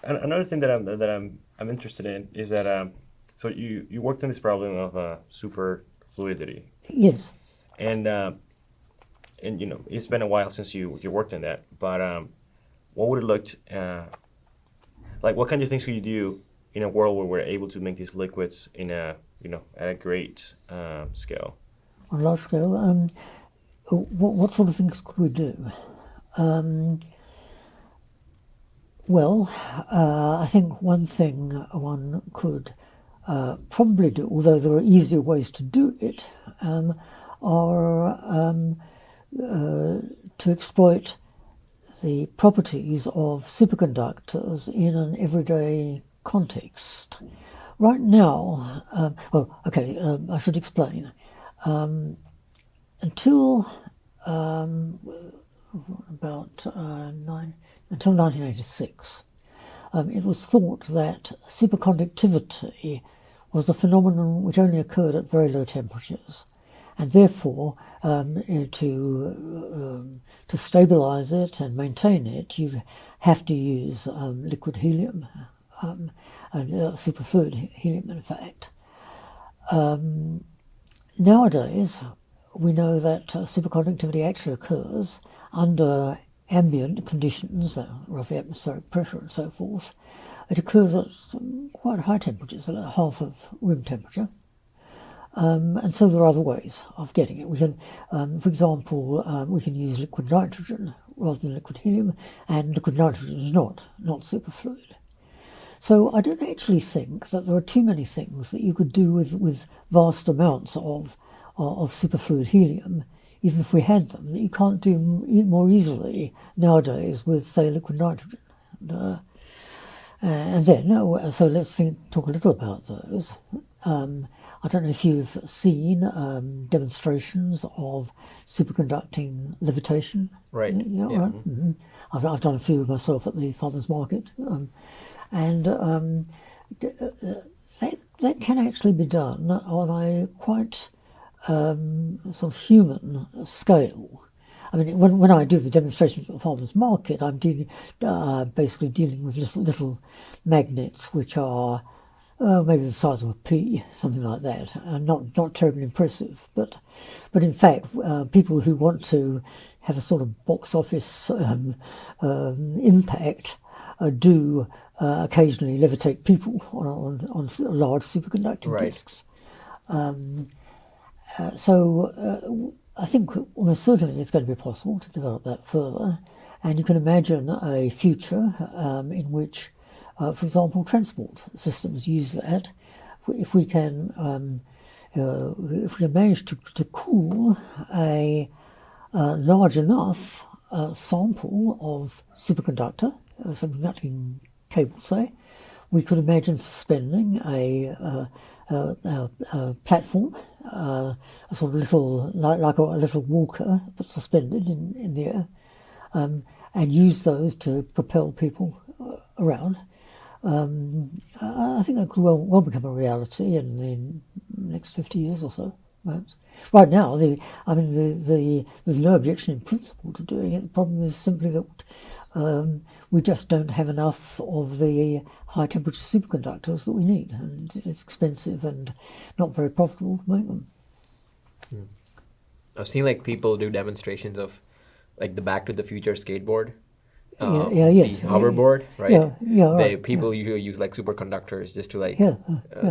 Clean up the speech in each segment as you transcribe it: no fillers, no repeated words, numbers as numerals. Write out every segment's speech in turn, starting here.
Another thing that I'm interested in is that so you worked on this problem of super fluidity, Yes. and it's been a while since you worked on that. But what would it look like? What kind of things could you do in a world where we're able to make these liquids in a at a great scale? On a large scale, what sort of things could we do? Well, I think one thing one could probably do, although there are easier ways to do it, are to exploit the properties of superconductors in an everyday context. Right now, I should explain. Until until 1986, it was thought that superconductivity was a phenomenon which only occurred at very low temperatures, and therefore, to stabilize it and maintain it, you have to use liquid helium, and superfluid helium, in fact. Nowadays, we know that superconductivity actually occurs under ambient conditions, roughly atmospheric pressure and so forth. It occurs at quite high temperatures, at half of room temperature. And so there are other ways of getting it. We can, for example, we can use liquid nitrogen rather than liquid helium, and liquid nitrogen is not superfluid. So I don't actually think that there are too many things that you could do with vast amounts of superfluid helium, even if we had them, that you can't do more easily nowadays with, say, liquid nitrogen. And then, so let's talk a little about those. I don't know if you've seen demonstrations of superconducting levitation. Right. Yeah. Right? Mm-hmm. I've done a few myself at the farmers market, and that can actually be done on a quite sort of human scale. I mean, when I do the demonstrations at the farmers market, I'm basically dealing with little magnets which are maybe the size of a pea, something like that, and not terribly impressive. But in fact, people who want to have a sort of box office impact do occasionally levitate people on large superconducting disks. So I think almost certainly it's going to be possible to develop that further, and you can imagine a future in which, for example, transport systems use that. If we can manage to cool a large enough sample of superconductor, superconducting cable, say, we could imagine suspending a platform, a sort of little, like a little walker, but suspended in the air, and use those to propel people around. I think that could well become a reality in the next 50 years or so, perhaps. Right now, there's no objection in principle to doing it. The problem is simply that we just don't have enough of the high-temperature superconductors that we need, and it's expensive and not very profitable to make them. I've seen people do demonstrations of the Back to the Future skateboard. Yes. The hoverboard, right? People usually use superconductors just to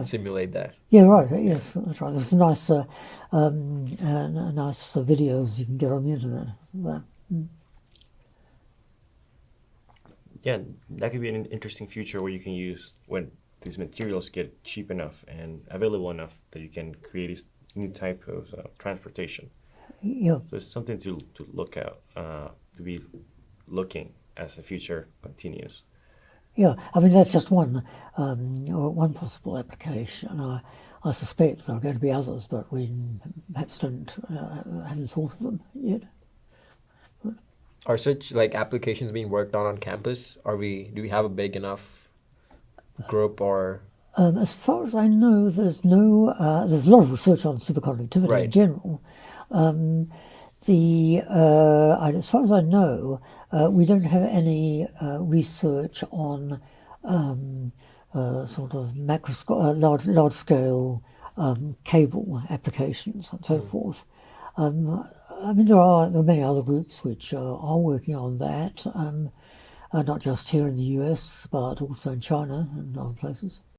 simulate that. Yeah, right. Yes, that's right. There's nice videos you can get on the internet. Yeah, that could be an interesting future where you can use when these materials get cheap enough and available enough that you can create this new type of transportation. Yeah. So it's something to look out, to be looking as the future continues. Yeah, I mean that's just one possible application. I suspect there are going to be others, but we perhaps haven't thought of them yet. Are such applications being worked on campus? Do we have a big enough group or? As far as I know, there's a lot of research on superconductivity in general. As far as I know, We don't have any research on sort of large scale cable applications and so forth. I mean, there are many other groups which are working on that, not just here in the US, but also in China and other places.